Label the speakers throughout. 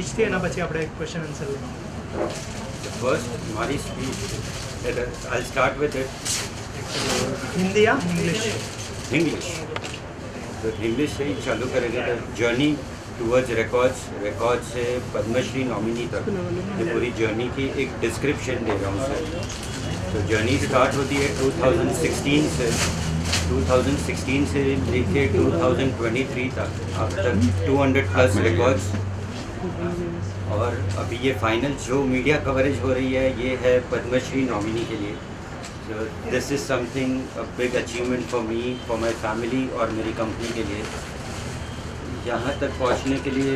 Speaker 1: સ્પીચથી એના પછી આપણે ક્વેશ્ચન આન્સર લઈએ.
Speaker 2: फर्स्ट हमारी speech I start with it
Speaker 1: Hindi या इंग्लिश?
Speaker 2: इंग्लिश. तो इंग्लिश से ही चालू करेंगे. द जर्नी टूवर्ड्स रिकॉर्ड से पद्मश्री नॉमिनी तक ये पूरी जर्नी की एक डिस्क्रिप्शन दे रहा हूँ सर. तो जर्नी स्टार्ट होती है 2016 से. 2016 से लेके 2023 तक अब तक 200+ रिकॉर्ड्स. और अभी ये फाइनल जो मीडिया कवरेज हो रही है ये है पद्मश्री नॉमिनी के लिए. So this is something a big achievement for me, for my family और मेरी कंपनी के लिए. यहाँ तक पहुँचने के लिए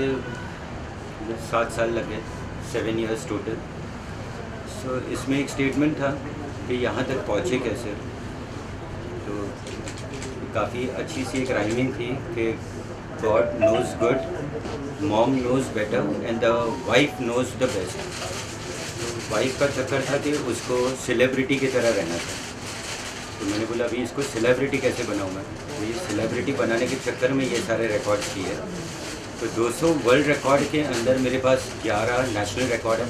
Speaker 2: 7 साल लगे, 7 years टोटल. सो इसमें एक स्टेटमेंट था कि यहाँ तक पहुँचे कैसे. तो काफ़ी अच्छी सी एक राइमिंग थी कि God knows good, mom knows better and the wife knows the best. तो वाइफ का चक्कर था कि उसको सेलिब्रिटी की तरह रहना था. तो मैंने बोला अभी इसको सेलिब्रिटी कैसे बनाऊँ मैं. तो ये सेलिब्रिटी बनाने के चक्कर में ये सारे रिकॉर्ड्स किए. तो 200 वर्ल्ड रिकॉर्ड के अंदर मेरे पास 11 नेशनल रिकॉर्ड है.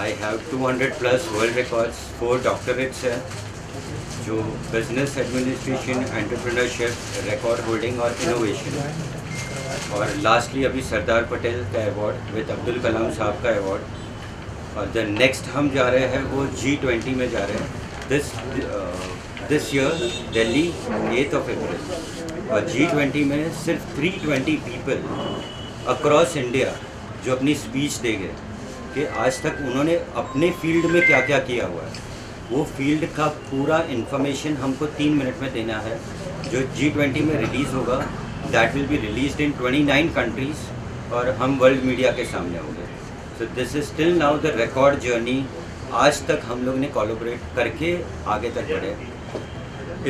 Speaker 2: I have 200+ world records, 4 doctorates हैं जो business administration, entrepreneurship, record holding और इनोवेशन. और लास्टली अभी सरदार पटेल का अवार्ड विद अब्दुल कलाम साहब का अवार्ड. और द नेक्स्ट हम जा रहे हैं वो G20 में जा रहे हैं दिस ईयर दिल्ली 8 अप्रैल. और G20 में सिर्फ 320 पीपल अक्रॉस इंडिया जो अपनी स्पीच देंगे कि आज तक उन्होंने अपने फील्ड में क्या क्या किया हुआ है. वो फील्ड का पूरा इन्फॉर्मेशन हमको 3 मिनट में देना है जो G20 में रिलीज़ होगा. That will be released in 29 countries और हम वर्ल्ड मीडिया के सामने होंगे. So this is still now the record journey. आज तक हम लोग ने कोलैबोरेट करके आगे तक बढ़े.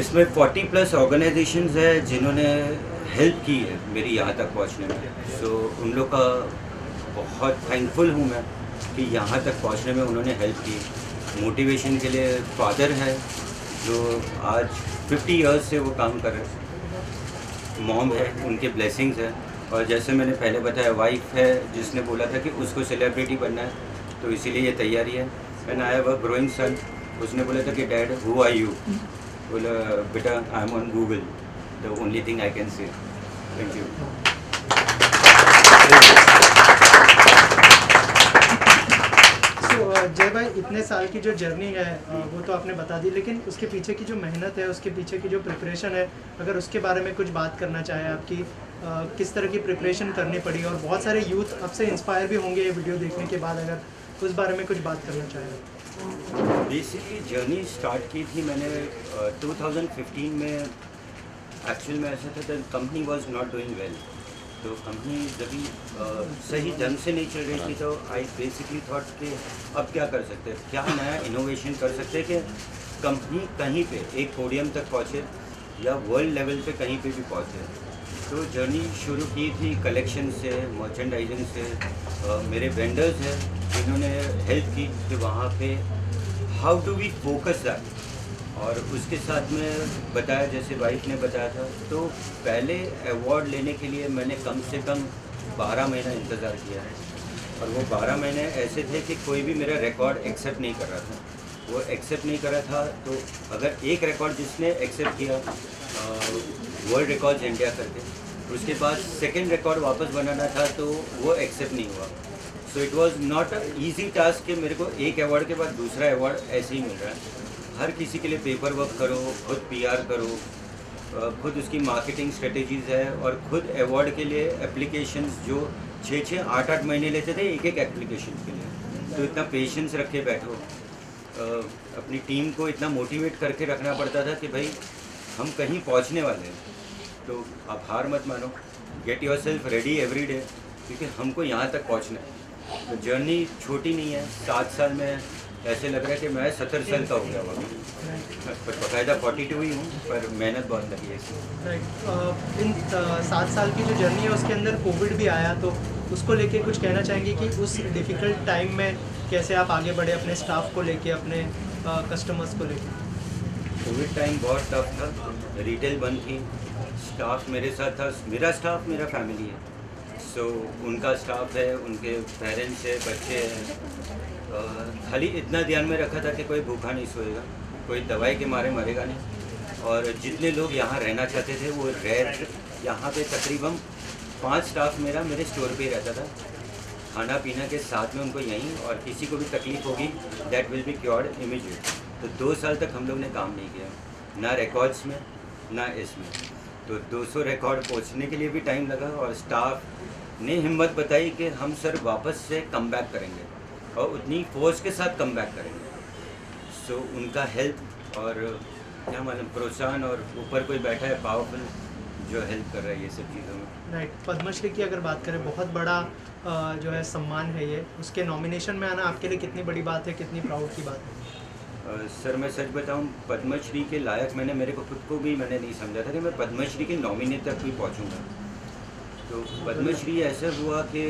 Speaker 2: इसमें 40+ ऑर्गेनाइजेशंस है जिन्होंने हेल्प की है मेरी यहाँ तक पहुँचने में. सो उन लोग का बहुत थैंकफुल हूँ मैं कि यहाँ तक पहुँचने में उन्होंने हेल्प की. मोटिवेशन के लिए फादर है जो आज 50 years से वो काम कर रहे हैं. मॉम है, उनके ब्लेसिंग्स है. और जैसे मैंने पहले बताया वाइफ है जिसने बोला था कि उसको सेलिब्रिटी बनना है, तो इसीलिए ये तैयारी है. And I have a growing son. उसने बोला था कि डैड हु आर यू. बोला बेटा I am on Google, the only thing I can say. Thank you.
Speaker 1: Jay भाई, इतने साल की जो जर्नी है वो तो आपने बता दी, लेकिन उसके पीछे की जो मेहनत है, उसके पीछे की जो प्रिपरेशन है, अगर उसके बारे में कुछ बात करना चाहे आपकी, किस तरह की प्रिपरेशन करनी पड़ी. और बहुत सारे यूथ आपसे इंस्पायर भी होंगे ये वीडियो देखने के बाद, अगर उस बारे में कुछ बात करना चाहें.
Speaker 2: बेसिकली जर्नी स्टार्ट की थी मैंने 2015 में. एक्चुअल में ऐसा था कि company was not doing well. तो कंपनी जब सही ढंग से नहीं चल रही थी तो आई बेसिकली थॉट कि अब क्या कर सकते हैं, क्या नया इनोवेशन कर सकते हैं कि कंपनी कहीं पे एक पोडियम तक पहुँचे या वर्ल्ड लेवल पे कहीं पे भी पहुँचे. तो जर्नी शुरू की थी कलेक्शन से, मर्चेंडाइजिंग से. मेरे वेंडर्स हैं जिन्होंने हेल्प की कि वहाँ पे how do we focus that. और उसके साथ में बताया जैसे वाइफ ने बताया था. तो पहले अवार्ड लेने के लिए मैंने कम से कम 12 महीना इंतज़ार किया है. और वो 12 महीने ऐसे थे कि कोई भी मेरा रिकॉर्ड एक्सेप्ट नहीं कर रहा था. वो एक्सेप्ट नहीं कर रहा था. तो अगर एक रिकॉर्ड जिसने एक्सेप्ट किया वर्ल्ड रिकॉर्ड्स इंडिया करके, उसके बाद सेकेंड रिकॉर्ड वापस बनाना था तो वो एक्सेप्ट नहीं हुआ. So it was not a easy task कि मेरे को एक अवार्ड के बाद दूसरा अवार्ड ऐसे ही मिल रहा है. हर किसी के लिए पेपर वर्क करो, खुद PR करो, खुद उसकी मार्केटिंग स्ट्रेटेजीज़ है. और खुद अवार्ड के लिए एप्लीकेशंस जो 6-6, 8-8 महीने लेते थे एक एप्लीकेशन के लिए. तो इतना पेशेंस रख के बैठो. अपनी टीम को इतना मोटिवेट करके रखना पड़ता था कि भाई हम कहीं पहुंचने वाले हैं. तो आप हार मत मानो, get your self ready every day, क्योंकि हमको यहाँ तक पहुँचना है. तो जर्नी छोटी नहीं है. 7 साल में ऐसे लग रहा है कि मैं 70 साल का हो गया हूँ. पर बाकायदा 42 ही हूँ, पर मेहनत बहुत लगी है इसमें.
Speaker 1: इन 7 साल की जो जर्नी है उसके अंदर कोविड भी आया, तो उसको लेके कुछ कहना चाहेंगे कि उस डिफ़िकल्ट टाइम में कैसे आप आगे बढ़े अपने स्टाफ को लेके, अपने कस्टमर्स को लेके.
Speaker 2: कोविड टाइम बहुत टफ था. रिटेल बंद थी. स्टाफ मेरे साथ था. मेरा स्टाफ मेरा फैमिली है. सो उनका स्टाफ है, उनके पेरेंट्स है, बच्चे हैं। खाली इतना ध्यान में रखा था कि कोई भूखा नहीं सोएगा, कोई दवाई के मारे मरेगा नहीं। और जितने लोग यहाँ रहना चाहते थे वो रह, यहाँ पे तकरीबन 5 स्टाफ मेरे स्टोर पे ही रहता था, खाना पीना के साथ में उनको यहीं, और किसी को भी तकलीफ होगी that will be cured immediate. तो 2 साल तक हम लोग ने काम नहीं किया, ना रिकॉर्ड्स में ना इसमें। तो 200 रिकॉर्ड पहुंचने के लिए भी टाइम लगा, और स्टाफ ने हिम्मत बताई कि हम सर वापस से कम बैक करेंगे और उतनी फोर्स के साथ कम बैक करेंगे। सो उनका हेल्प और क्या मालूम प्रोत्साहन, और ऊपर कोई बैठा है पावरफुल जो हेल्प कर रहा है ये सब चीज़ों में।
Speaker 1: राइट, पद्मश्री की अगर बात करें, बहुत बड़ा जो है सम्मान है ये, उसके नॉमिनेशन में आना आपके लिए कितनी बड़ी बात है, कितनी प्राउड की बात है?
Speaker 2: सर मैं सच बताऊं, पद्मश्री के लायक मेरे को खुद को भी मैंने नहीं समझा था कि मैं पद्मश्री के नॉमिनेट तक भी पहुंचूंगा। तो पद्मश्री ऐसा हुआ कि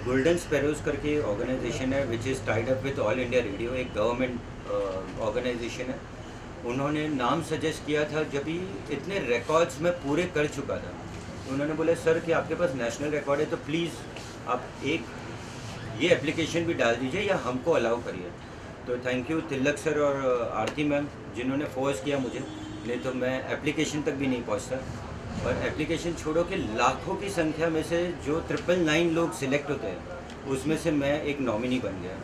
Speaker 2: गोल्डन स्पैरोज करके ऑर्गेनाइजेशन है which is tied up with all India radio, एक गवर्नमेंट ऑर्गेनाइजेशन है। उन्होंने नाम सजेस्ट किया था जब भी इतने रिकॉर्ड्स मैं पूरे कर चुका था। उन्होंने बोला सर कि आपके पास नेशनल रिकॉर्ड है तो प्लीज़ आप एक ये एप्लीकेशन भी डाल दीजिए या हमको अलाउ करिए। तो थैंक यू तिलक सर और आरती मैम जिन्होंने फोर्स किया मुझे, नहीं तो मैं एप्लीकेशन तक भी नहीं पहुंचता। और एप्लीकेशन छोड़ो कि लाखों की संख्या में से जो 999 लोग सिलेक्ट होते हैं उसमें से मैं एक नॉमिनी बन गया।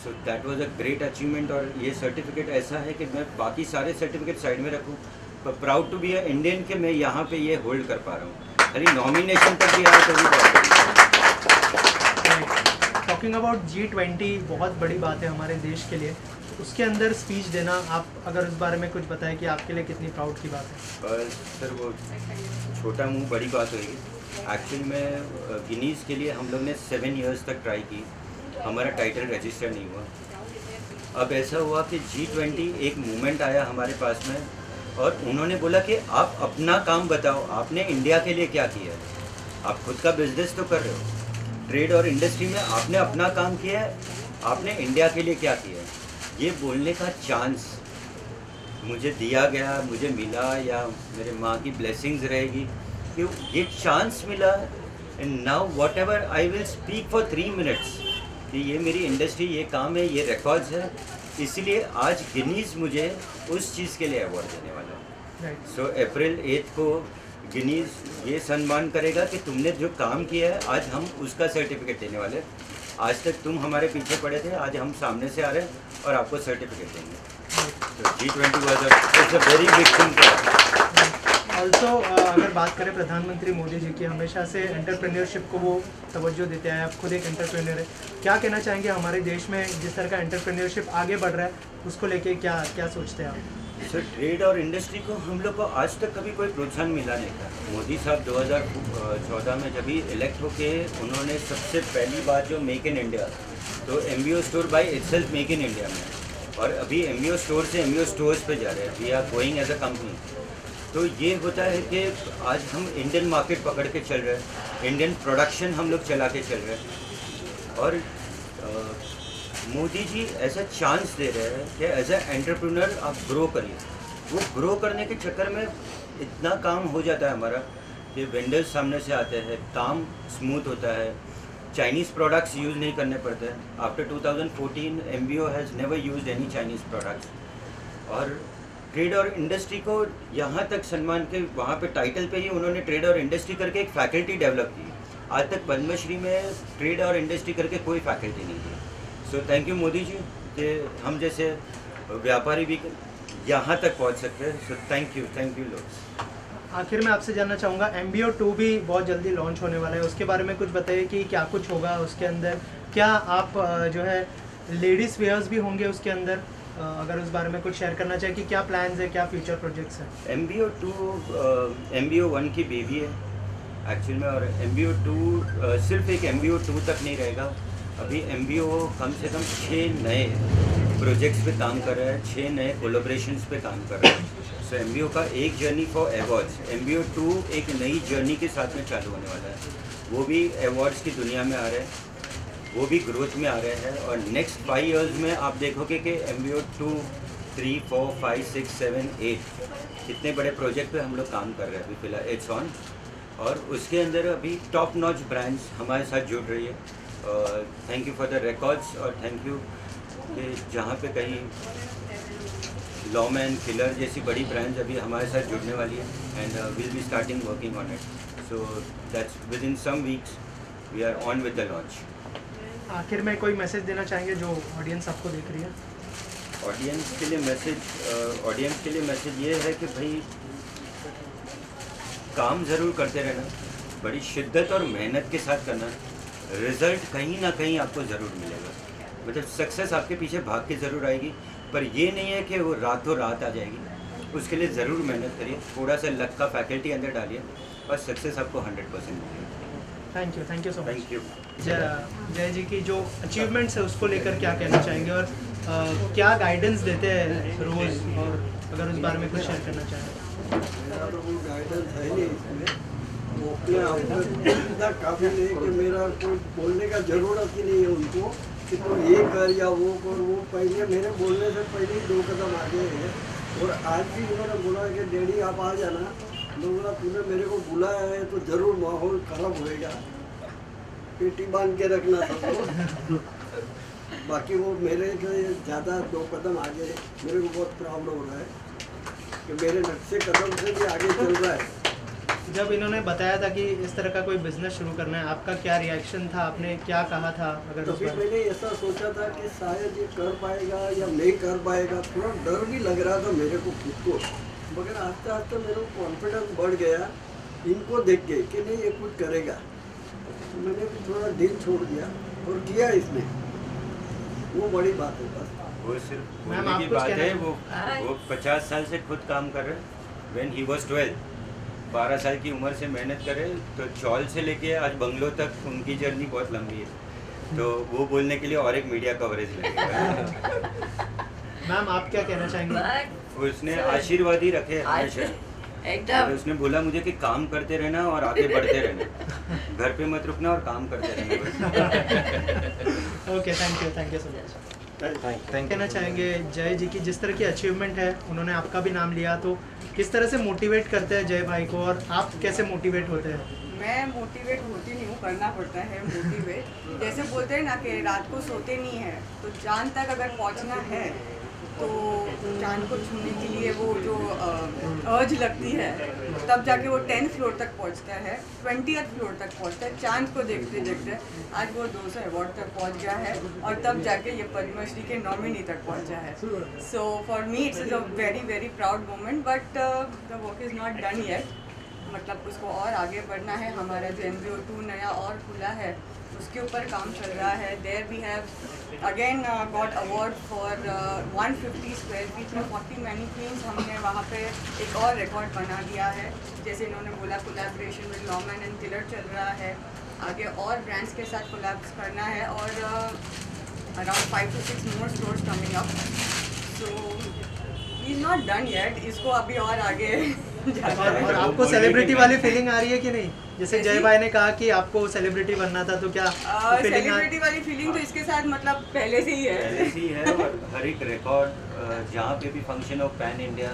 Speaker 2: So that was a great achievement. और ये सर्टिफिकेट ऐसा है कि मैं बाकी सारे सर्टिफिकेट साइड में रखूँ, पर proud to be a Indian कि मैं यहाँ पे ये होल्ड कर पा रहा हूँ। खाली नॉमिनेशन तक भी आया तो भी बहुत
Speaker 1: टॉकिंग अबाउट G20 बहुत बड़ी बात है हमारे देश के लिए, उसके अंदर स्पीच देना, आप अगर उस बारे में कुछ बताएं कि आपके लिए कितनी प्राउड की बात है?
Speaker 2: सर वो छोटा मुँह बड़ी बात होगी। एक्चुअली में गिनीज़ के लिए हम लोग ने 7 इयर्स तक ट्राई की, हमारा टाइटल रजिस्टर नहीं हुआ। अब ऐसा हुआ कि G20 एक मूवमेंट आया हमारे पास में, और उन्होंने बोला कि आप अपना काम बताओ, आपने इंडिया के लिए क्या किया है। आप खुद का बिजनेस तो कर रहे हो, ट्रेड और इंडस्ट्री में आपने अपना काम किया है, आपने इंडिया के लिए क्या किया है, ये बोलने का चांस मुझे दिया गया, मुझे मिला, या मेरे माँ की ब्लेसिंग्स रहेगी कि ये चांस मिला। And now what ever I will speak for 3 minutes कि ये मेरी इंडस्ट्री, ये काम है, ये रिकॉर्ड्स है। इसलिए आज गिनीज़ मुझे उस चीज़ के लिए अवार्ड देने वाला है। सो अप्रैल 8 को गिनीज़ ये सम्मान करेगा कि तुमने जो काम किया है, आज हम उसका सर्टिफिकेट देने वाले। आज तक तुम हमारे पीछे पड़े थे, आज हम सामने से आ रहे हैं और आपको सर्टिफिकेट देंगे। तो G20 was a very big thing.
Speaker 1: Also अगर बात करें प्रधानमंत्री मोदी जी की, हमेशा से एंटरप्रेन्योरशिप को वो तवज्जो देते हैं। आप खुद एक एंटरप्रेन्योर है, क्या कहना चाहेंगे हमारे देश में जिस तरह का एंटरप्रेन्योरशिप आगे बढ़ रहा है, उसको लेके क्या सोचते हैं आप?
Speaker 2: सर ट्रेड और इंडस्ट्री को हम लोग को आज तक कभी कोई प्रोत्साहन मिला नहीं था। मोदी साहब 2014 में जब ही इलेक्ट होके उन्होंने सबसे पहली बात जो मेक इन इंडिया, तो MBO store by itself make in India में, और अभी MBO स्टोर से MBO स्टोर्स पे जा रहे हैं। We are going as a company. तो ये होता है कि आज हम इंडियन मार्केट पकड़ के चल रहे हैं, इंडियन प्रोडक्शन हम लोग चला के चल रहे हैं। और मोदी जी ऐसा चांस दे रहे हैं कि एज ए एंटरप्रेन्योर आप ग्रो करिए। वो ग्रो करने के चक्कर में इतना काम हो जाता है हमारा कि वेंडर्स सामने से आते हैं, काम स्मूथ होता है, चाइनीज़ प्रोडक्ट्स यूज़ नहीं करने पड़ते हैं। After 2014 MBO has never used any Chinese products. और ट्रेड और इंडस्ट्री को यहाँ तक सम्मान के, वहाँ पे टाइटल पे ही उन्होंने ट्रेड और इंडस्ट्री करके एक फैकल्टी डेवलप की। आज तक पद्मश्री में ट्रेड और इंडस्ट्री करके कोई फैकल्टी नहीं थी। सो थैंक यू मोदी जी कि हम जैसे व्यापारी भी यहाँ तक पहुँच सकते हैं। सो थैंक यू लोग।
Speaker 1: आखिर में आपसे जानना चाहूँगा, MBO 2 भी बहुत जल्दी लॉन्च होने वाला है, उसके बारे में कुछ बताइए कि क्या कुछ होगा उसके अंदर। क्या आप जो है लेडीज़ वेयर्स भी होंगे उसके अंदर? अगर उस बारे में कुछ शेयर करना चाहिए कि क्या प्लान्स है, क्या फ्यूचर प्रोजेक्ट्स हैं?
Speaker 2: MBO 2 MBO 1 की बेबी है एक्चुअल में, और MBO 2 सिर्फ एक MBO 2 तक नहीं रहेगा। अभी MBO कम से कम 6 नए प्रोजेक्ट्स पे काम कर रहा है, 6 नए कोलैबोरेशंस पे काम कर रहा है। सो MBO का एक जर्नी फॉर अवार्ड्स, MBO 2 एक नई जर्नी के साथ में चालू होने वाला है। वो भी अवार्ड्स की दुनिया में आ रहे हैं, वो भी ग्रोथ में आ रहे हैं। और नेक्स्ट 5 इयर्स में आप देखोगे कि MBO 2, 3, 4, 5, 6, 7, 8 कितने बड़े प्रोजेक्ट पे हम लोग काम कर रहे हैं अभी फिलहाल, इट्स ऑन। और उसके अंदर अभी टॉप नॉच ब्रांड्स हमारे साथ जुड़ रही है। Thank you for the records और थैंक यू कि जहाँ पे कहीं लॉमैन किलर जैसी बड़ी ब्रांड्स अभी हमारे साथ जुड़ने वाली है and will be starting working on it. So that's within some weeks we are on with the launch.
Speaker 1: आखिर में कोई मैसेज देना चाहेंगे जो ऑडियंस आपको देख रही है?
Speaker 2: ऑडियंस के लिए मैसेज ये है कि भाई काम ज़रूर करते रहना, बड़ी शिद्दत और मेहनत के साथ करना, रिज़ल्ट कहीं ना कहीं आपको ज़रूर मिलेगा। मतलब सक्सेस आपके पीछे भाग के ज़रूर आएगी, पर ये नहीं है कि वो रातों रात आ जाएगी। उसके लिए ज़रूर मेहनत करिए, थोड़ा सा लक का फैकल्टी अंदर डालिए और सक्सेस आपको 100% मिलेगी।
Speaker 1: Thank you so much.
Speaker 2: Thank you.
Speaker 1: जय जी की जो अचीवमेंट्स है उसको लेकर क्या कहना चाहेंगे और क्या गाइडेंस देते हैं रोज़, और अगर उस बारे में कुछ शेयर करना चाहें?
Speaker 3: मेरा तो कोई गाइडेंस है नहीं इसमें, वो अपने आप में इतना काबिल है कि मेरा कोई बोलने का ज़रूरत ही नहीं है उनको कि तुम ये कर या वो कर। वो पहले मेरे बोलने से पहले ही 2 कदम आगे है। और आज भी उन्होंने बोला कि डैडी आप आ जाना। मैं बोला तूने मेरे को बुलाया है तो ज़रूर माहौल ख़राब होएगा, पेटी बांध के रखना सबको। बाकी वो मेरे से ज़्यादा 2 कदम आगे है। मेरे को बहुत प्राउड हो रहा है कि मेरे नक्शे कदम से भी आगे चल रहा है।
Speaker 1: जब इन्होंने बताया था कि इस तरह का कोई बिजनेस शुरू करना है, आपका क्या रिएक्शन था? आपने क्या कहा था? अगर उस
Speaker 3: तभी
Speaker 1: पर
Speaker 3: मैंने ऐसा सोचा था कि शायद ये कर पाएगा या नहीं कर पाएगा। थोड़ा डर भी लग रहा था मेरे को खुद को, मगर आस्ते आस्ते मेरे को कॉन्फिडेंस बढ़ गया इनको देख के कि नहीं ये कुछ करेगा। तो मैंने भी थोड़ा दिल छोड़ दिया और किया इसने। वो बड़ी बात है बस।
Speaker 2: वो सिर्फ
Speaker 1: मैम,
Speaker 2: बोलने
Speaker 1: आप
Speaker 2: की
Speaker 1: कुछ
Speaker 2: बात
Speaker 1: कहना-
Speaker 2: है। वो 50 साल से खुद काम कर रहे हैं। व्हेन ही वाज 12, 12 साल की उम्र से मेहनत करे, तो चौल से लेके आज बंगलों तक उनकी जर्नी बहुत लंबी है। तो वो बोलने के लिए और एक मीडिया कवरेज लगेगा।
Speaker 1: मैम आप क्या कहना चाहेंगे?
Speaker 2: उसने आशीर्वाद ही रखे हमेशा।
Speaker 4: एकदम
Speaker 2: और उसने बोला मुझे कि काम करते रहना और आगे बढ़ते रहना, घर पे मत रुकना और काम करते रहना बस।
Speaker 1: Okay, thank you so much. कहना चाहेंगे जय जी की जिस तरह की अचीवमेंट है, उन्होंने आपका भी नाम लिया, तो किस तरह से मोटिवेट करते हैं जय भाई को, और आप कैसे मोटिवेट होते हैं?
Speaker 4: मैं मोटिवेट होती नहीं हूँ, करना पड़ता है मोटिवेट। जैसे बोलते हैं ना कि रात को सोते नहीं है, तो चांद तक अगर पहुँचना है तो चांद को छूने के लिए वो जो अर्ज लगती है, तब जाके वो 10th फ्लोर तक पहुंचता है, 20th फ्लोर तक पहुंचता है। चांद को देखते देखते आज वो 200 अवार्ड तक पहुंच गया है और तब जाके ये पद्मश्री के नॉमिनी तक पहुंचा है। So for me it's is a very very proud moment, but the work is not done yet. मतलब उसको और आगे बढ़ना है। हमारा जो MBO 2 नया और खुला है उसके ऊपर काम चल रहा है। There we have again got award for 150 square feet में 40 मैनीक्वीन्स। हमने वहाँ पे एक और रिकॉर्ड बना दिया है। जैसे इन्होंने बोला कोलैबोरेशन विद लॉमैन एंड किलर चल रहा है, आगे और ब्रांड्स के साथ कोलैब्स करना है और around 5 to 6 more stores coming up. So he is not done yet, इसको अभी और आगे
Speaker 1: और आपको सेलिब्रिटी वाली फीलिंग आ रही है कि नहीं? जैसे जय भाई ने कहा कि आपको सेलिब्रिटी बनना था, तो क्या फीलिंग?
Speaker 4: सेलिब्रिटी वाली फीलिंग तो इसके साथ मतलब पहले से ही है।
Speaker 2: पहले से ही है। और हर एक रिकॉर्ड जहाँ पे भी फंक्शन हो पैन इंडिया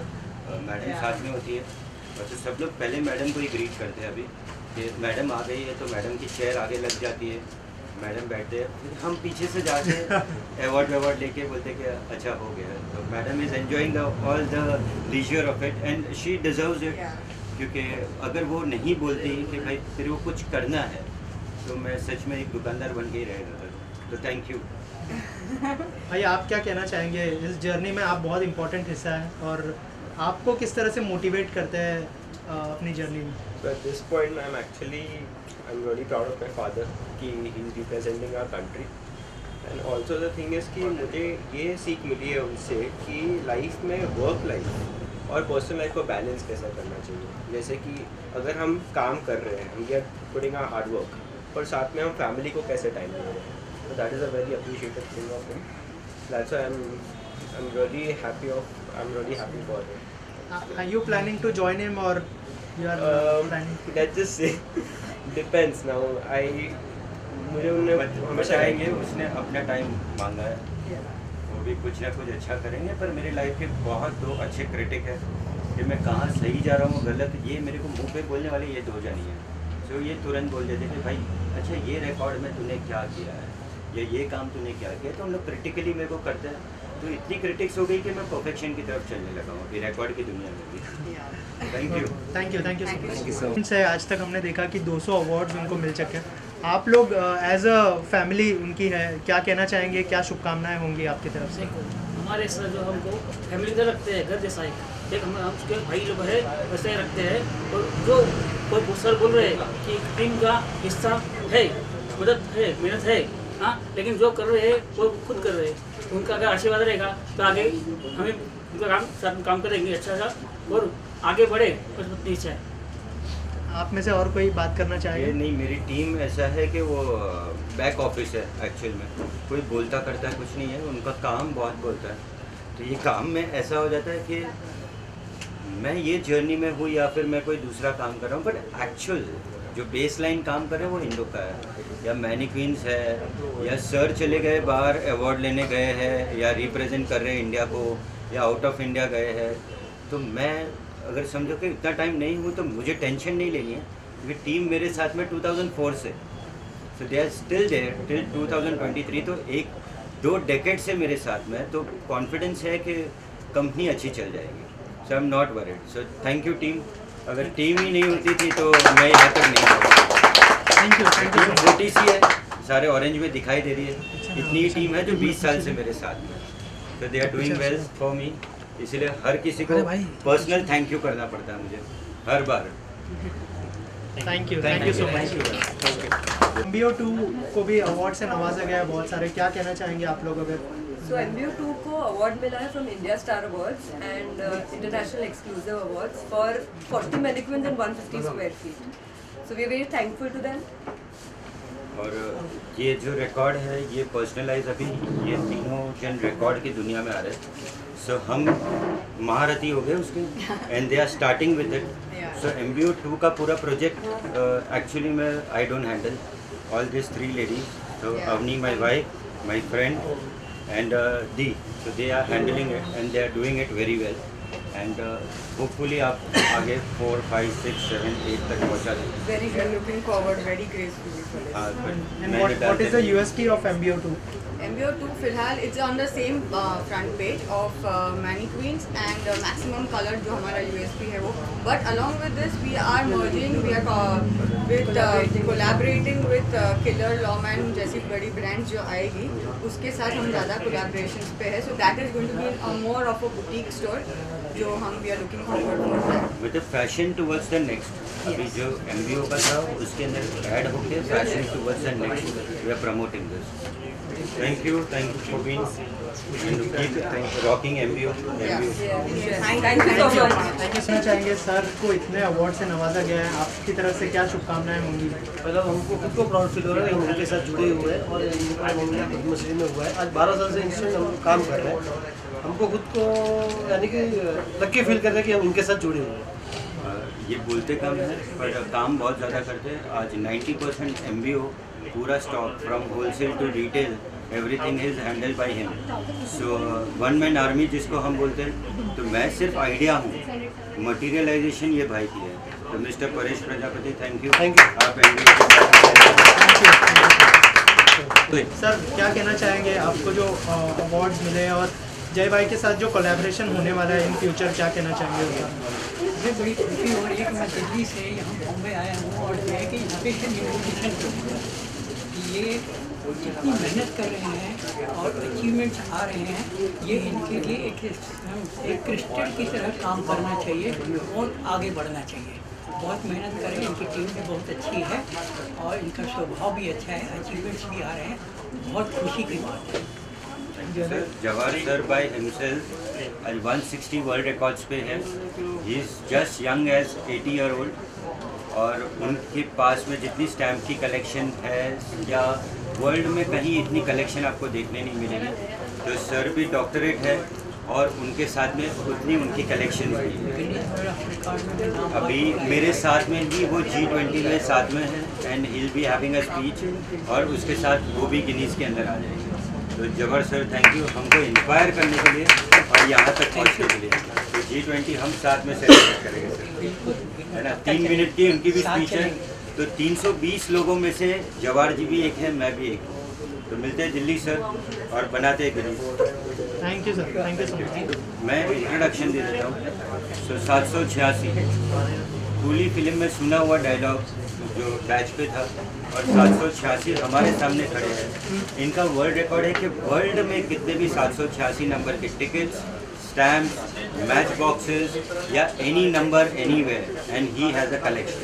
Speaker 2: मैडम साथ में होती है, और तो सब लोग पहले मैडम को ही ग्रीट करते हैं। अभी कि मैडम आ गई है तो मैडम की चेयर आगे लग जाती है, मैडम बैठते हैं, फिर हम पीछे से जाके अवार्ड लेके बोलते कि अच्छा हो गया। तो madam is enjoying all the leisure of it and she deserves it. क्योंकि अगर वो नहीं बोलती कि भाई तेरे को कुछ करना है, तो मैं सच में एक दुकानदार बन के ही रह जाता। तो थैंक यू।
Speaker 1: भाई आप क्या कहना चाहेंगे? इस जर्नी में आप बहुत इम्पोर्टेंट हिस्सा है, और आपको किस तरह से मोटिवेट करते हैं अपनी जर्नी में?
Speaker 5: So at this point, I'm really proud of my father कि he's representing our country. And also the thing is कि मुझे ये सीख मिली है उनसे कि लाइफ में वर्क लाइफ और पर्सनल लाइफ को बैलेंस कैसा करना चाहिए। जैसे कि अगर हम काम कर रहे हैं, we are putting our hard work, और साथ में हम फैमिली को कैसे टाइम दे रहे हैं। तो that is a very appreciated thing of him. That's why I'm really happy for it.
Speaker 1: Are you planning to join him, or you are planning?
Speaker 5: Let's just say depends now. मुझे उन्हें
Speaker 2: हम
Speaker 5: हमेशा
Speaker 2: चाहेंगे, उसने अपना टाइम मांगा है, वो भी कुछ ना कुछ अच्छा करेंगे। पर मेरी लाइफ के बहुत 2 अच्छे क्रिटिक है कि मैं कहाँ सही जा रहा हूँ गलत, ये मेरे को मुंह पे बोलने वाले ये 2 जन ही हैं। सो ये तुरंत बोल देते कि भाई अच्छा ये रिकॉर्ड में तूने क्या किया है या ये काम तूने क्या किया, तो हम लोग क्रिटिकली मेरे को करते हैं। तो इतनी क्रिटिक्स हो गई कि मैं परफेक्शन की तरफ चलने लगा हूँ अभी रिकॉर्ड की दुनिया में भी। Thank you.
Speaker 1: Thank you so much. से आज तक हमने देखा कि 200 अवार्ड्स उनको मिल चुके हैं। आप लोग एज अ फैमिली उनकी है, क्या कहना चाहेंगे, क्या शुभकामनाएं होंगी आपकी तरफ से?
Speaker 6: हमारे सर जो हमको फैमिली तरह रखते हैं, घर जैसा एक हम उसके भाई लोग है वैसे ही रखते हैं। और जो कोई सर बोल रहे हैं कि टीम का हिस्सा है, मदद है, मेहनत है, हाँ, लेकिन जो कर रहे हैं वो खुद कर रहे हैं। तो उनका अगर आशीर्वाद रहेगा तो आगे हमें उनका साथ में काम करेंगे अच्छा सा और आगे बढ़े, बस उतनी इच्छा है।
Speaker 1: आप में से और कोई बात करना
Speaker 2: ये
Speaker 1: चाहेंगे?
Speaker 2: नहीं, मेरी टीम ऐसा है कि वो बैक ऑफिस है एक्चुअल में, कोई बोलता करता है कुछ नहीं है, उनका काम बहुत बोलता है। तो ये काम में ऐसा हो जाता है कि मैं ये जर्नी में हूँ या फिर मैं कोई दूसरा काम कर रहा हूँ, बट एक्चुअल जो बेस लाइन काम कर रहे हैं वो इन लोग का है, या मैनिक्वींस है, या सर चले गए बाहर अवार्ड लेने गए हैं, या रिप्रेजेंट कर रहे हैं इंडिया को, या आउट ऑफ इंडिया गए हैं। तो मैं अगर समझो कि इतना टाइम नहीं हूँ तो मुझे टेंशन नहीं लेनी है, क्योंकि टीम मेरे साथ में 2004 से, so they are still there till 2023। तो 1-2 डेकेड से मेरे साथ में, तो कॉन्फिडेंस है कि कंपनी अच्छी चल जाएगी। So I am not worried. So thank you team. अगर टीम ही नहीं होती थी तो मैं यहाँ तक नहीं पहुँचा।
Speaker 1: थैंक यू
Speaker 2: टीम छोटी सी है, सारे ऑरेंज में दिखाई दे रही है, इतनी ही टीम है जो 20 साल से मेरे साथ में। तो they are doing well for me, इसलिए हर किसी को पर्सनल थैंक यू करना पड़ता है मुझे हर बार।
Speaker 1: Thank you so much. MBO2 को भी अवार्ड से नवाजा गया है बहुत सारे, क्या कहना चाहेंगे आप लोग? अगर
Speaker 7: So MBO2 को अवार्ड मिला है from India star awards and international exclusive awards for 40 mannequins in 150 square feet. So we are very thankful to them.
Speaker 2: और ये जो रिकॉर्ड है ये पर्सनलाइज अभी ये तीनों जन रिकॉर्ड की दुनिया में आ रहे हैं। सो हम महारथी हो गए उसके, and they are starting with it. So MBO2 का पूरा प्रोजेक्ट एक्चुअली मैं I don't handle all this 3 ladies. So Avni my wife, my friend and Dee, so they are handling it and they are doing it very well, and hopefully आप आगे 4, 5, 6, 7, 8 तक पहुँचा दें।
Speaker 4: Very good, looking forward very gracefully for this.
Speaker 2: हाँ, but
Speaker 1: and
Speaker 2: मैं
Speaker 1: what is the USP of MBO2?
Speaker 4: MBO2 फिलहाल it's on the same front page of mannequins and maximum color जो हमारा USP है वो, but along with this we are merging, we are with collaborating with Killer Lawman जैसी बड़ी brands जो आएगी उसके साथ हम ज़्यादा collaborations पे है, so that is going to be a more of a boutique store जो हम we are looking forward for that.
Speaker 2: with the fashion towards the next, अभी जो MBO का था उसके अंदर ऐड होके fashion towards the next we are promoting this. Thank you for being and keep rocking MBO.
Speaker 4: Thank you so much.
Speaker 1: Thank you सुनना चाहेंगे sir को इतने अवार्ड से नवाजा गया है, आपकी तरफ से क्या शुभकामनाएं होंगी?
Speaker 8: पहले हमको खुद को प्राउड फील हो रहा है कि हम उनके साथ जुड़े हुए हैं और इनका मामला पद्मश्री में हुआ है। आज 12 साल से इनसे हम काम कर रहे हैं, हमको खुद को यानी कि लकी फील कर रहे हैं कि हम इनके साथ जुड़े हुए हैं।
Speaker 2: ये बोलते कम है पर काम बहुत ज़्यादा करते हैं। आज 90% MBO पूरा stock from wholesale to retail everything is handle by him. So one man army जिसको हम बोलते हैं, तो मैं सिर्फ आइडिया हूँ, मटेरियलाइजेशन ये भाई की है। तो mister Paresh Prajapati thank you. आप
Speaker 1: सर क्या कहना चाहेंगे, आपको जो अवार्ड्स मिले और जय भाई के साथ जो कोलैबोरेशन होने वाला है इन फ्यूचर, क्या कहना चाहेंगे उसका?
Speaker 9: मुझे बड़ी खुशी हो रही है कि मैं दिल्ली से यहाँ बॉम्बे आया हूँ और ये है कि यहाँ पे इन्फॉर्मेशन ये जितनी मेहनत कर रहे हैं और अचीवमेंट्स आ रहे हैं, ये इनके लिए एक क्रिस्टल की तरह काम करना चाहिए और आगे बढ़ना चाहिए। बहुत मेहनत करें, इनकी टीम भी बहुत अच्छी है और इनका स्वभाव भी अच्छा है, अचीवमेंट्स भी आ रहे हैं, बहुत खुशी की बात है।
Speaker 2: जवाहर सर बाय हिमसेल्फ आज 160 वर्ल्ड रिकॉर्ड्स पे है। He is just young age 80 year old, और उनके पास में जितनी स्टैम्प की कलेक्शन है या वर्ल्ड में कहीं इतनी कलेक्शन आपको देखने नहीं मिलेगी। तो सर भी डॉक्टरेट है और उनके साथ में उतनी उनकी कलेक्शन भी है। अभी मेरे साथ में भी वो G20 में साथ में है and he will be having a speech, और उसके साथ वो भी गिनीज के अंदर आ जाएंगे। तो जबर सर थैंक यू हमको इंस्पायर करने के लिए और यहाँ तक पहुँचने के लिए। तो G20 हम साथ में सेलिब्रेट करेंगे सर, है ना। 3 मिनट की उनकी भी स्पीच है तो 320 लोगों में से जवाहर जी भी एक है, मैं भी एक हूँ। तो मिलते हैं दिल्ली सर और बनाते हैं Guinness.
Speaker 1: Thank you sir, thank you so much.
Speaker 2: मैं इंट्रोडक्शन दे देता हूँ। सो 786 पूरी फिल्म में सुना हुआ डायलॉग जो बैच पे था, और 786 हमारे सामने खड़े हैं। इनका वर्ल्ड रिकॉर्ड है कि वर्ल्ड में कितने भी 786 नंबर के टिकट्स, स्टैम्प, मैच बॉक्सेस या any number anywhere, and he has a collection.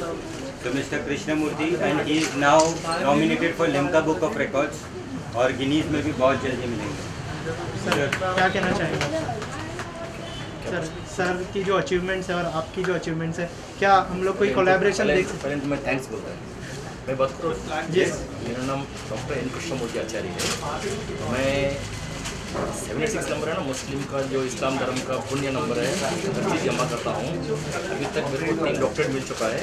Speaker 2: तो mister Krishnamurthy and he is now nominated for Limca book of records, और गिनीज में भी बहुत जल्दी मिलेंगे।
Speaker 1: सर क्या कहना चाहेंगे सर की जो अचीवमेंट्स है और आपकी जो अचीवमेंट्स है, क्या हम लोग कोई कोलैबोरेशन देख सकते
Speaker 10: पहले तो मैं थैंक्स बोलता हूँ। मैं बात करूँ, मेरा नाम डॉक्टर एन कृष्णमूर्ति आचार्य है। मैं 76 नंबर है ना मुस्लिम का, जो इस्लाम धर्म का पुण्य नंबर है, हर चीज़ जमा करता हूँ। अभी तक मेरे को 3 डॉक्टरेट मिल चुका है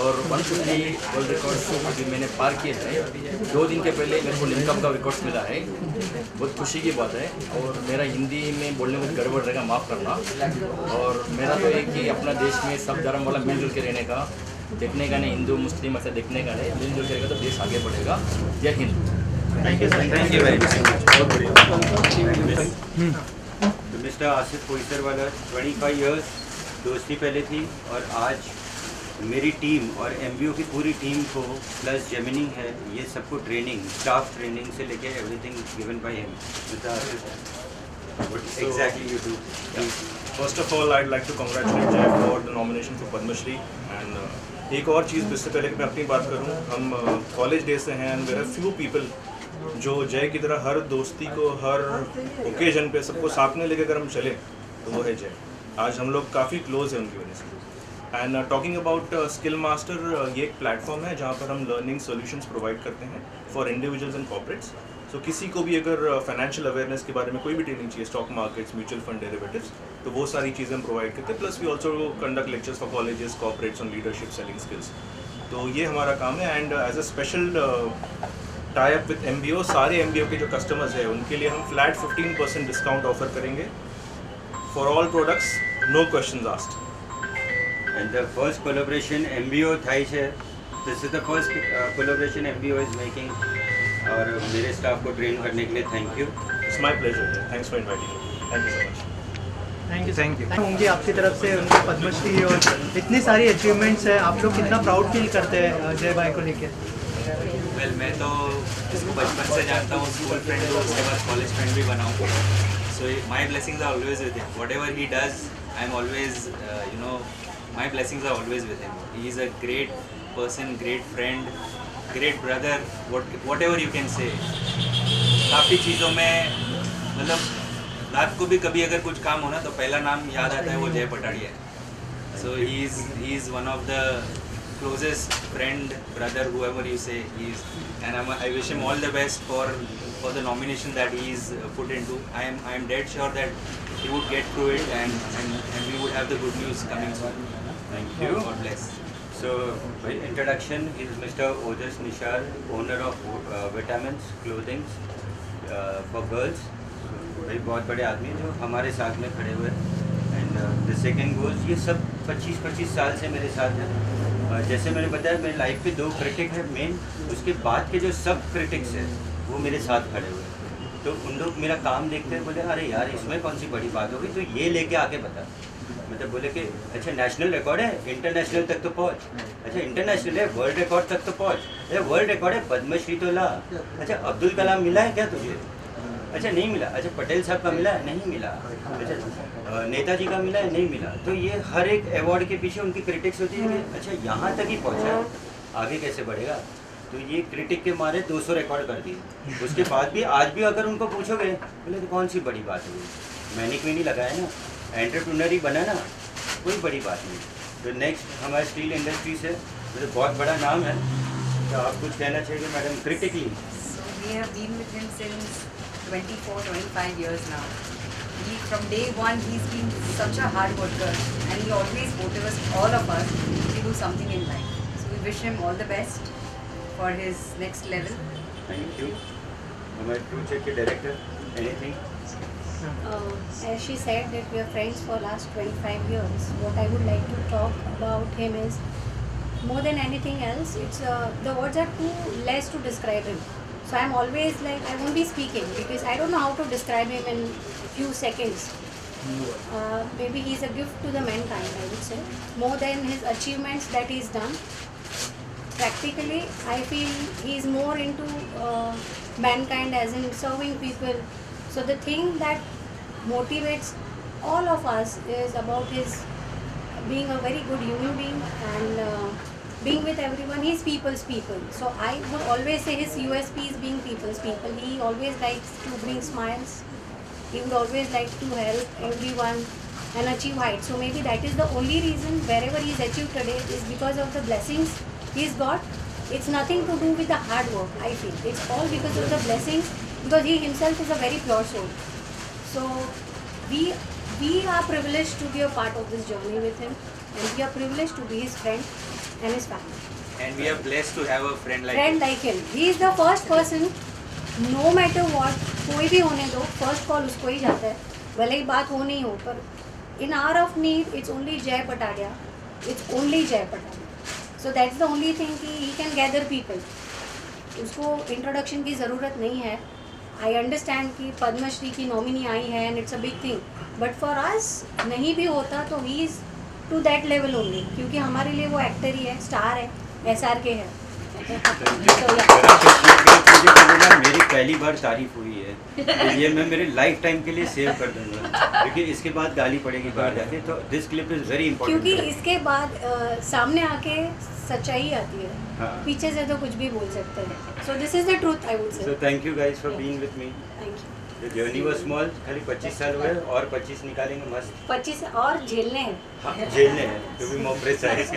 Speaker 10: और 150 वर्ल्ड रिकॉर्ड अभी मैंने पार किए हैं। 2 दिन के पहले मेरे को लिम्का का रिकॉर्ड्स मिला है, बहुत खुशी की बात है। और मेरा हिंदी में बोलने में गड़बड़ रहेगा, माफ़ करना। और मेरा तो एक ही अपना देश में सब धर्म वाला मिलजुल के रहने का, देखने का नहीं हिंदू मुस्लिम ऐसा देखने का नहीं, मिलजुल के रहेगा तो देश आगे बढ़ेगा। जय Hind.
Speaker 1: Thank you sir.
Speaker 2: Thank you very much. तो मिस्टर आसिफ कोइसर वाला 25 इयर्स दोस्ती पहले थी, और आज मेरी टीम और MBO की पूरी टीम को प्लस जेमिनी है, ये सबको ट्रेनिंग, स्टाफ ट्रेनिंग से लेके everything given by him. Mister Asif, what exactly you do?
Speaker 11: First of all, I'd like to congratulate Jay for the nomination for Padma Shri. And एक और चीज़ इससे पहले कि मैं अपनी बात करूं, हम कॉलेज डे से हैं and there are few people जो जय की तरह हर दोस्ती को, हर ओकेजन पे सबको साथ में लेकर अगर हम चले तो वो है जय। आज हम लोग काफ़ी क्लोज हैं उनकी वजह से। And talking about skill master, ये एक प्लेटफॉर्म है जहाँ पर हम लर्निंग सॉल्यूशंस प्रोवाइड करते हैं फॉर इंडिविजुअल्स एंड कॉर्पोरेट्स। तो किसी को भी अगर फाइनेंशियल अवेयरनेस के बारे में कोई भी ट्रेनिंग चाहिए, stock markets, mutual fund, derivatives, तो वो सारी चीज़ें हम प्रोवाइड करते हैं। Plus we also conduct lectures for colleges, corporates on leadership, selling skills. तो ये हमारा काम है। And as a special tie up with MBO, सारे MBO के जो कस्टमर्स हैं उनके लिए हम फ्लैट 15% डिस्काउंट ऑफर करेंगे for all products, no questions asked.
Speaker 2: And the first collaboration MBO થાય છે. This is the first collaboration MBO is making. और मेरे स्टाफ को ट्रेन करने के लिए thank you.
Speaker 11: It's my pleasure, thanks for inviting me. Thank you so much.
Speaker 1: Thank you होंगी आपकी तरफ से उनको पद्मश्री और इतनी सारी अचीवमेंट्स है, आप लोग कितना प्राउड फील करते हैं जय भाई को लेके?
Speaker 12: वेल, मैं तो इसको बचपन से जानता हूँ, स्कूल फ्रेंड हूँ, उसके बाद कॉलेज फ्रेंड भी बना हूँ। So my blessings are always with him, whatever he does I am always my blessings are always with him. He is a great person, great friend, great brother, whatever you can say. काफ़ी चीज़ों में मतलब रात को भी कभी अगर कुछ काम हो ना तो पहला नाम याद आता है वो जय पटाड़िया है। So he is one of the closest friend, brother, whoever you say he is, and I wish him all the best for the nomination that he is put into. I am dead sure that he would get through it, and we would have the good news coming soon.
Speaker 2: Thank you.
Speaker 12: God bless.
Speaker 2: So, by introduction is Mr. Ojas Nishar, owner of Vitamins Clothing for Girls. भाई बहुत बड़े आदमी जो हमारे साथ में खड़े हुए हैं। एंड द सेकेंड गोज, ये सब 25 साल से मेरे साथ हैं। जैसे मैंने बताया मेरी लाइफ पे 2 क्रिटिक है मेन, उसके बाद के जो सब क्रिटिक्स हैं वो मेरे साथ खड़े हुए हैं। तो उन लोग मेरा काम देखते हैं, बोले अरे यार इसमें कौन सी बड़ी बात होगी, तो ये लेके आके बता। मतलब बोले कि अच्छा नेशनल रिकॉर्ड है, इंटरनेशनल तक तो पहुँच। अच्छा इंटरनेशनल है, वर्ल्ड रिकॉर्ड तक तो पहुँच। अरे वर्ल्ड रिकॉर्ड है, पद्मश्री तो ला। अच्छा अब्दुल कलाम मिला है क्या तुझे? अच्छा नहीं मिला। अच्छा पटेल साहब का मिला है? नहीं मिला। अच्छा नेताजी का मिला है? नहीं मिला। तो ये हर एक अवार्ड के पीछे उनकी क्रिटिक्स होती है कि अच्छा यहाँ तक ही पहुँचा है, आगे कैसे बढ़ेगा। तो ये क्रिटिक के मारे 200 रिकॉर्ड कर दिए। उसके बाद भी आज भी अगर उनको पूछोगे बोले तो कौन सी बड़ी बात होगी, मैनिक में नहीं लगाया ना, एंटरप्रेन्योर ही बना ना, कोई बड़ी बात नहीं। तो नेक्स्ट हमारे स्टील इंडस्ट्री से मतलब बहुत बड़ा नाम है, तो आप कुछ कहना चाहिए madam critically?
Speaker 4: We have been with him since 24-25 years now. From day one, he's been such a hard worker, and he always motivates all of us to do something in life. So we wish him all the best for his next level.
Speaker 2: Thank you. हमारे to check के director, anything?
Speaker 13: As she said that we are friends for last 25 years, what I would like to talk about him is more than anything else, it's the words are too less to describe him. So I'm always like, I won't be speaking because I don't know how to describe him in few seconds. Maybe he's a gift to the mankind, I would say. More than his achievements that he's done. Practically, I feel he's more into mankind as in serving people. So the thing that motivates all of us is about his being a very good human being and being with everyone. He's people's people. So I would always say his USP is being people's people. He always likes to bring smiles. He would always like to help everyone and achieve heights. So maybe that is the only reason wherever he's achieved today is because of the blessings he's got. It's nothing to do with the hard work, I feel. It's all because of the blessings, because he himself is a very pure soul. So we are privileged to be a part of this journey with him, and we are privileged to be his friend and his family.
Speaker 12: And we are blessed to have a friend like
Speaker 13: Friend
Speaker 12: him.
Speaker 13: like him. He is the first person, no matter what, कोई भी होने दो, first call उसको ही जाता है. भले ही बात हो नहीं हो, पर in hour of need, it's only Jay Patadia. It's only Jay Patadia. So that's the only thing कि he can gather people. उसको introduction की ज़रूरत नहीं है. I understand कि पद्मश्री की नॉमिनी आई है and it's a big thing. But for us नहीं भी होता तो he is to that level only. क्योंकि हमारे लिए वो एक्टर ही है, स्टार है, SRK है.
Speaker 2: मेरी पहली बार तारीफ हुई है, तो ये मैं मेरे लाइफ टाइम के लिए सेव कर दूंगा, क्योंकि इसके बाद गाली पड़ेगी बाहर जाके. तो this clip is very important.
Speaker 13: क्योंकि इसके बाद सामने आके सच्चाई आती है.
Speaker 2: हाँ.
Speaker 13: पीछे से तो कुछ भी बोल सकते हैं. So this is the truth, I would say.
Speaker 2: So thank you guys for being with me.
Speaker 13: Thank you.
Speaker 2: The journey was small. खाली 25 साल हुए और 25 निकालेंगे मस्त.
Speaker 13: 25 और झेलने हैं.
Speaker 2: हाँ, झेलने हैं, to be more precise.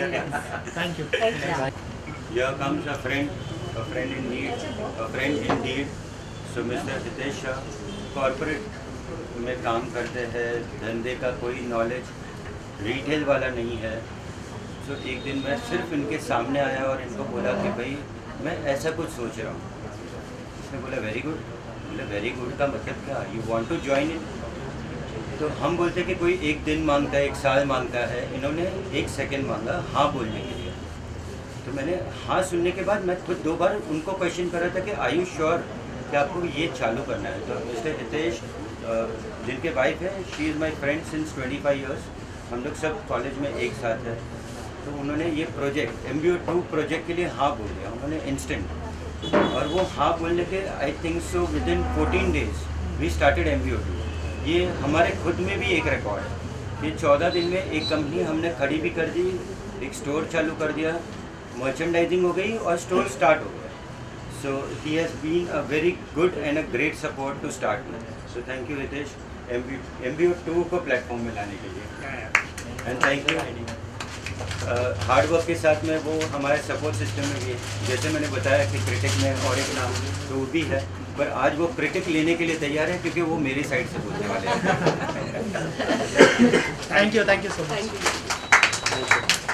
Speaker 1: Thank you.
Speaker 2: Here comes a friend in need, a friend indeed. So Mr. Hitesh Shah corporate में काम करते हैं, धंधे का कोई नॉलेज रिटेल वाला नहीं है. तो एक दिन मैं सिर्फ इनके सामने आया और इनको बोला कि भाई मैं ऐसा कुछ सोच रहा हूँ. इसने बोला वेरी गुड. बोले वेरी गुड का मतलब क्या, you want to join in. तो हम बोलते कि कोई एक दिन मांगता है, एक साल मांगता है. इन्होंने 1 सेकेंड मांगा हाँ बोलने के लिए. तो मैंने हाँ सुनने के बाद मैं खुद 2 बार उनको क्वेश्चन करा था कि आर यू श्योर कि आपको ये चालू करना है. तो मिस्टर हितेश जिनके वाइफ है, she is my friend since 25 years. हम लोग सब कॉलेज में एक साथ हैं. तो उन्होंने ये प्रोजेक्ट MBO2 प्रोजेक्ट के लिए हाँ बोल दिया उन्होंने इंस्टेंट. और वो हाँ बोलने के I think so within 14 days we started MBO2. ये हमारे खुद में भी एक रिकॉर्ड है कि 14 दिन में एक कंपनी हमने खड़ी भी कर दी, एक स्टोर चालू कर दिया, मर्चेंडाइजिंग हो गई और स्टोर स्टार्ट हो गया. So he has been a very good and a great support to start with. So thank you Hitesh MBO2 को प्लेटफॉर्म में लाने के लिए. And thank you hard work के साथ में वो हमारे सपोर्ट सिस्टम में भी है. जैसे मैंने बताया कि क्रिटिक में और एक नाम तो भी है, पर आज वो क्रिटिक लेने के लिए तैयार है क्योंकि वो मेरी साइड से बोलने वाले हैं.
Speaker 1: Thank you so much.